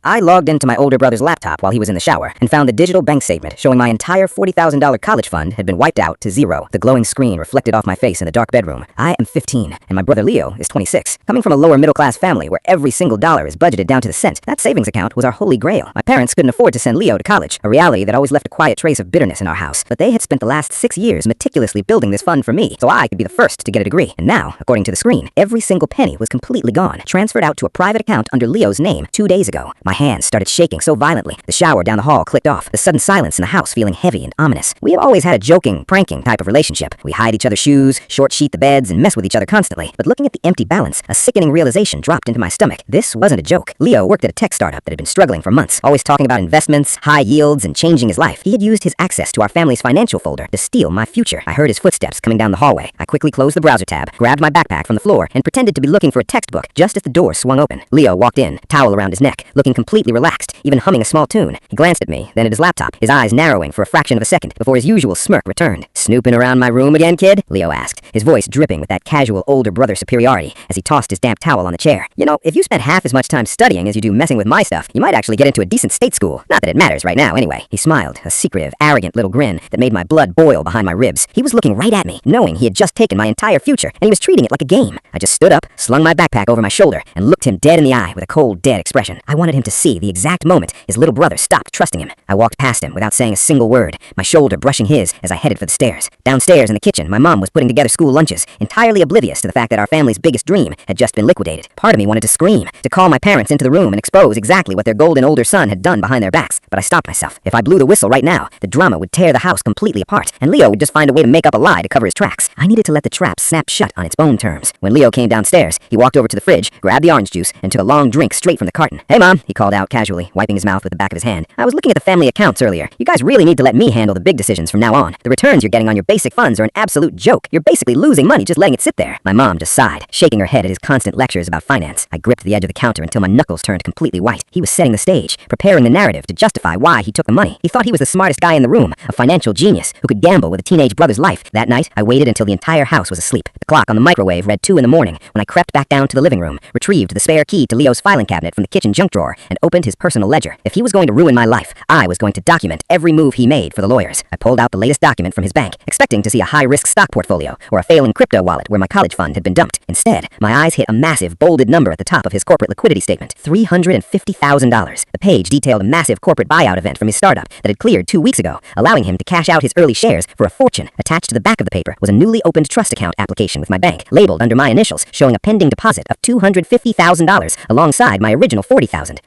I logged into my older brother's laptop while he was in the shower and found the digital bank statement showing my entire $40,000 college fund had been wiped out to zero. The glowing screen reflected off my face in the dark bedroom. I am 15, and my brother Leo is 26. Coming from a lower middle-class family where every single dollar is budgeted down to the cent, that savings account was our holy grail. My parents couldn't afford to send Leo to college, a reality that always left a quiet trace of bitterness in our house. But they had spent the last 6 years meticulously building this fund for me, so I could be the first to get a degree. And now, according to the screen, every single penny was completely gone, transferred out to a private account under Leo's name 2 days ago. My hands started shaking so violently, the shower down the hall clicked off, the sudden silence in the house feeling heavy and ominous. We have always had a joking, pranking type of relationship. We hide each other's shoes, short sheet the beds, and mess with each other constantly. But looking at the empty balance, a sickening realization dropped into my stomach. This wasn't a joke. Leo worked at a tech startup that had been struggling for months, always talking about investments, high yields, and changing his life. He had used his access to our family's financial folder to steal my future. I heard his footsteps coming down the hallway. I quickly closed the browser tab, grabbed my backpack from the floor, and pretended to be looking for a textbook just as the door swung open. Leo walked in, towel around his neck, looking completely relaxed, even humming a small tune. He glanced at me, then at his laptop, his eyes narrowing for a fraction of a second before his usual smirk returned. "Snooping around my room again, kid?" Leo asked, his voice dripping with that casual older brother superiority as he tossed his damp towel on the chair. "You know, if you spent half as much time studying as you do messing with my stuff, you might actually get into a decent state school. Not that it matters right now, anyway." He smiled, a secretive, arrogant little grin that made my blood boil behind my ribs. He was looking right at me, knowing he had just taken my entire future, and he was treating it like a game. I just stood up, slung my backpack over my shoulder, and looked him dead in the eye with a cold, dead expression. I wanted him to see the exact moment his little brother stopped trusting him. I walked past him without saying a single word, my shoulder brushing his as I headed for the stairs. Downstairs in the kitchen, my mom was putting together school lunches, entirely oblivious to the fact that our family's biggest dream had just been liquidated. Part of me wanted to scream, to call my parents into the room and expose exactly what their golden older son had done behind their backs. But I stopped myself. If I blew the whistle right now, the drama would tear the house completely apart, and Leo would just find a way to make up a lie to cover his tracks. I needed to let the trap snap shut on its own terms. When Leo came downstairs, he walked over to the fridge, grabbed the orange juice, and took a long drink straight from the carton. "Hey, Mom," he called out casually, wiping his mouth with the back of his hand. "I was looking at the family accounts earlier. You guys really need to let me handle the big decisions from now on. The returns you're getting on your basic funds are an absolute joke. You're basically losing money just letting it sit there." My mom just sighed, shaking her head at his constant lectures about finance. I gripped the edge of the counter until my knuckles turned completely white. He was setting the stage, preparing the narrative to justify why he took the money. He thought he was the smartest guy in the room, a financial genius who could gamble with a teenage brother's life. That night, I waited until the entire house was asleep. The clock on the microwave read 2 in the morning when I crept back down to the living room, retrieved the spare key to Leo's filing cabinet from the kitchen junk drawer, and opened his personal ledger. If he was going to ruin my life, I was going to document every move he made for the lawyers. I pulled out the latest document from his bank, expecting to see a high-risk stock portfolio or a failing crypto wallet where my college fund had been dumped. Instead, my eyes hit a massive, bolded number at the top of his corporate liquidity statement, $350,000. The page detailed a massive corporate buyout event from his startup that had cleared 2 weeks ago, allowing him to cash out his early shares for a fortune. Attached to the back of the paper was a newly opened trust account application with my bank, labeled under my initials, showing a pending deposit of $250,000 alongside my original $40,000.